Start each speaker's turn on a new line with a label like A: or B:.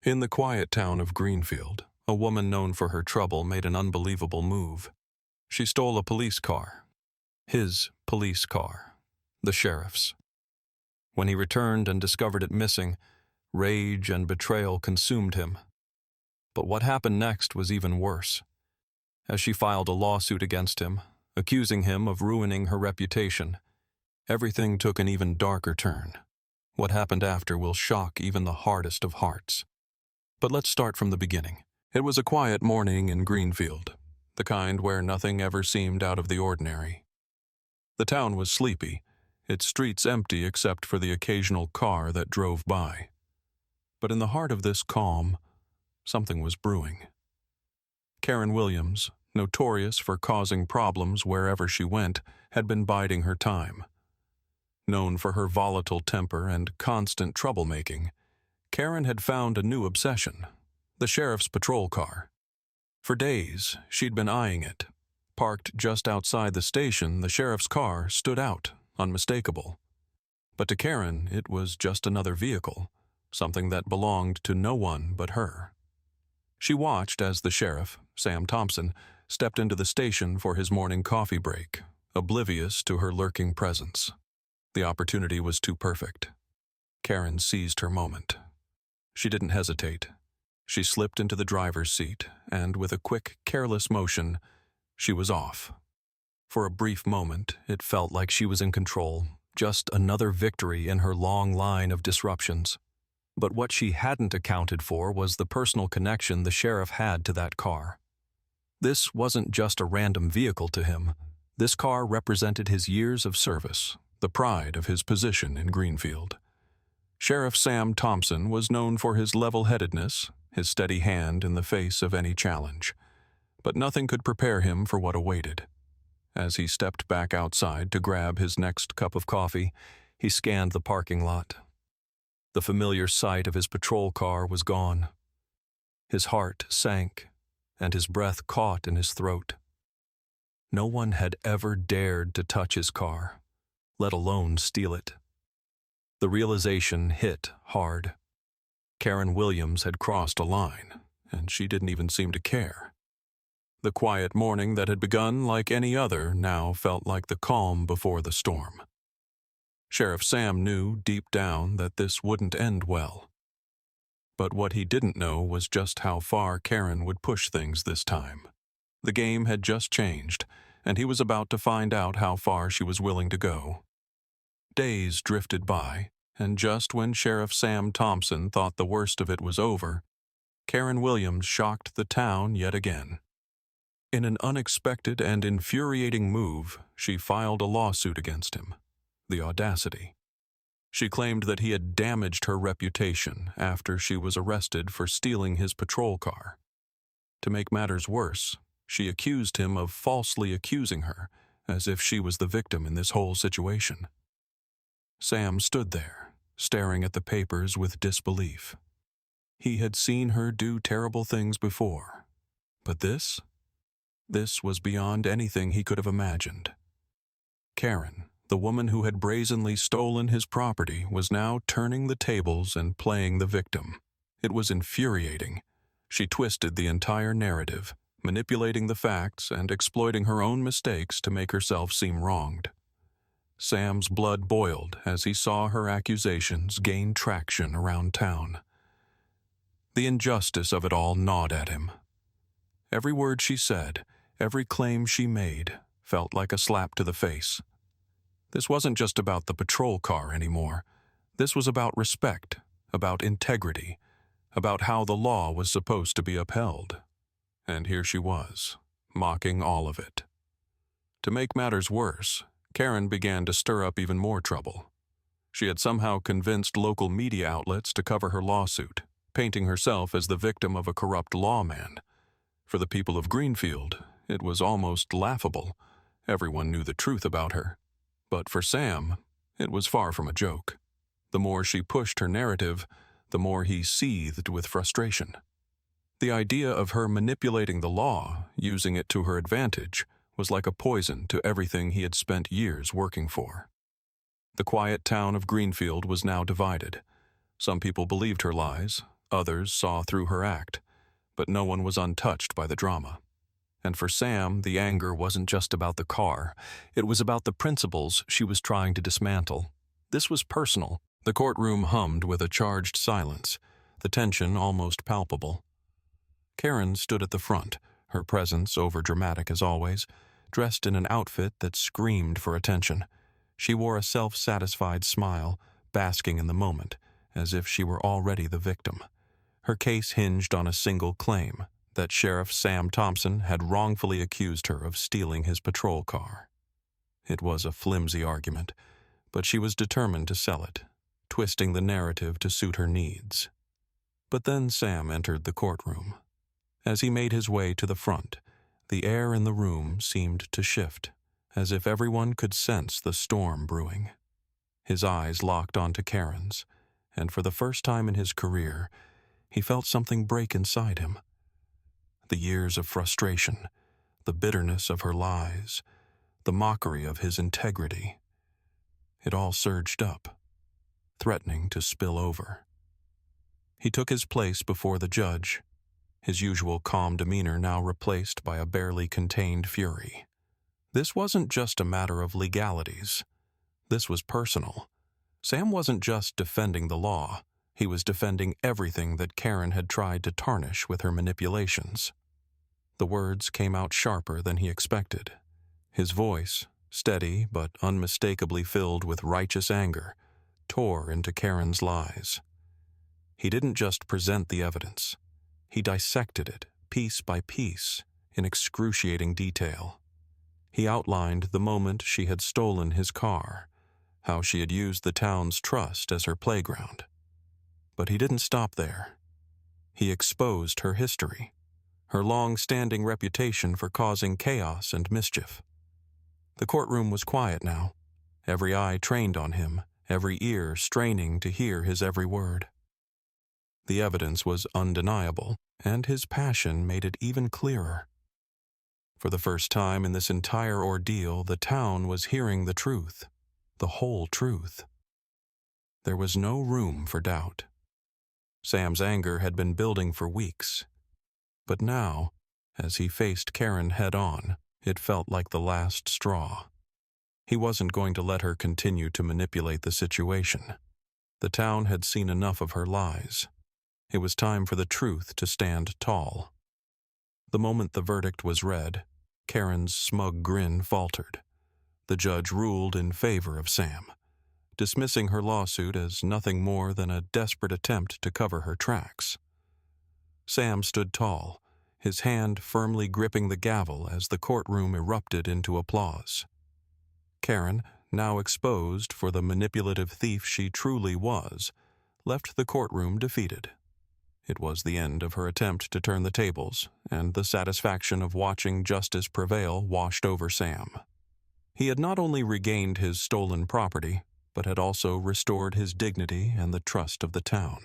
A: In the quiet town of Greenfield, a woman known for her trouble made an unbelievable move. She stole a police car. His police car. The sheriff's. When he returned and discovered it missing, rage and betrayal consumed him. But what happened next was even worse. As she filed a lawsuit against him, accusing him of ruining her reputation, everything took an even darker turn. What happened after will shock even the hardest of hearts. But let's start from the beginning. It was a quiet morning in Greenfield, the kind where nothing ever seemed out of the ordinary. The town was sleepy, its streets empty except for the occasional car that drove by. But in the heart of this calm, something was brewing. Karen Williams, notorious for causing problems wherever she went, had been biding her time. Known for her volatile temper and constant troublemaking, Karen had found a new obsession: the sheriff's patrol car. For days, she'd been eyeing it. Parked just outside the station, the sheriff's car stood out, unmistakable. But to Karen, it was just another vehicle, something that belonged to no one but her. She watched as the sheriff, Sam Thompson, stepped into the station for his morning coffee break, oblivious to her lurking presence. The opportunity was too perfect. Karen seized her moment. She didn't hesitate. She slipped into the driver's seat, and with a quick, careless motion, she was off. For a brief moment, it felt like she was in control, just another victory in her long line of disruptions. But what she hadn't accounted for was the personal connection the sheriff had to that car. This wasn't just a random vehicle to him. This car represented his years of service, the pride of his position in Greenfield. Sheriff Sam Thompson was known for his level-headedness, his steady hand in the face of any challenge. But nothing could prepare him for what awaited. As he stepped back outside to grab his next cup of coffee, he scanned the parking lot. The familiar sight of his patrol car was gone. His heart sank, and his breath caught in his throat. No one had ever dared to touch his car, let alone steal it. The realization hit hard. Karen Williams had crossed a line, and she didn't even seem to care. The quiet morning that had begun like any other now felt like the calm before the storm. Sheriff Sam knew deep down that this wouldn't end well. But what he didn't know was just how far Karen would push things this time. The game had just changed, and he was about to find out how far she was willing to go. Days drifted by, and just when Sheriff Sam Thompson thought the worst of it was over, Karen Williams shocked the town yet again. In an unexpected and infuriating move, she filed a lawsuit against him. The audacity. She claimed that he had damaged her reputation after she was arrested for stealing his patrol car. To make matters worse, she accused him of falsely accusing her, as if she was the victim in this whole situation. Sam stood there, staring at the papers with disbelief. He had seen her do terrible things before, but this was beyond anything he could have imagined. Karen, the woman who had brazenly stolen his property, was now turning the tables and playing the victim. It was infuriating. She twisted the entire narrative, manipulating the facts and exploiting her own mistakes to make herself seem wronged. Sam's blood boiled as he saw her accusations gain traction around town. The injustice of it all gnawed at him. Every word she said, every claim she made, felt like a slap to the face. This wasn't just about the patrol car anymore. This was about respect, about integrity, about how the law was supposed to be upheld. And here she was, mocking all of it. To make matters worse, Karen began to stir up even more trouble. She had somehow convinced local media outlets to cover her lawsuit, painting herself as the victim of a corrupt lawman. For the people of Greenfield, it was almost laughable. Everyone knew the truth about her. But for Sam, it was far from a joke. The more she pushed her narrative, the more he seethed with frustration. The idea of her manipulating the law, using it to her advantage, was like a poison to everything he had spent years working for. The quiet town of Greenfield was now divided. Some people believed her lies, Others saw through her act, but no one was untouched by the drama. And for Sam, the anger wasn't just about the car. It was about the principles she was trying to dismantle. This was personal. The courtroom hummed with a charged silence, the tension almost palpable. Karen stood at the front, her presence overdramatic as always, dressed in an outfit that screamed for attention. She wore a self-satisfied smile, basking in the moment, as if she were already the victim. Her case hinged on a single claim, that Sheriff Sam Thompson had wrongfully accused her of stealing his patrol car. It was a flimsy argument, but she was determined to sell it, twisting the narrative to suit her needs. But then Sam entered the courtroom. As he made his way to the front, the air in the room seemed to shift, as if everyone could sense the storm brewing. His eyes locked onto Karen's, and for the first time in his career, he felt something break inside him. The years of frustration, the bitterness of her lies, the mockery of his integrity. It all surged up, threatening to spill over. He took his place before the judge, his usual calm demeanor now replaced by a barely contained fury. This wasn't just a matter of legalities. This was personal. Sam wasn't just defending the law. He was defending everything that Karen had tried to tarnish with her manipulations. The words came out sharper than he expected. His voice, steady but unmistakably filled with righteous anger, tore into Karen's lies. He didn't just present the evidence. He dissected it, piece by piece, in excruciating detail. He outlined the moment she had stolen his car, how she had used the town's trust as her playground. But he didn't stop there. He exposed her history, her long-standing reputation for causing chaos and mischief. The courtroom was quiet now, every eye trained on him, every ear straining to hear his every word. The evidence was undeniable, and his passion made it even clearer. For the first time in this entire ordeal, the town was hearing the truth, the whole truth. There was no room for doubt. Sam's anger had been building for weeks. But now, as he faced Karen head-on, it felt like the last straw. He wasn't going to let her continue to manipulate the situation. The town had seen enough of her lies. It was time for the truth to stand tall. The moment the verdict was read, Karen's smug grin faltered. The judge ruled in favor of Sam, dismissing her lawsuit as nothing more than a desperate attempt to cover her tracks. Sam stood tall, his hand firmly gripping the gavel as the courtroom erupted into applause. Karen, now exposed for the manipulative thief she truly was, left the courtroom defeated. It was the end of her attempt to turn the tables, and the satisfaction of watching justice prevail washed over Sam. He had not only regained his stolen property, but had also restored his dignity and the trust of the town.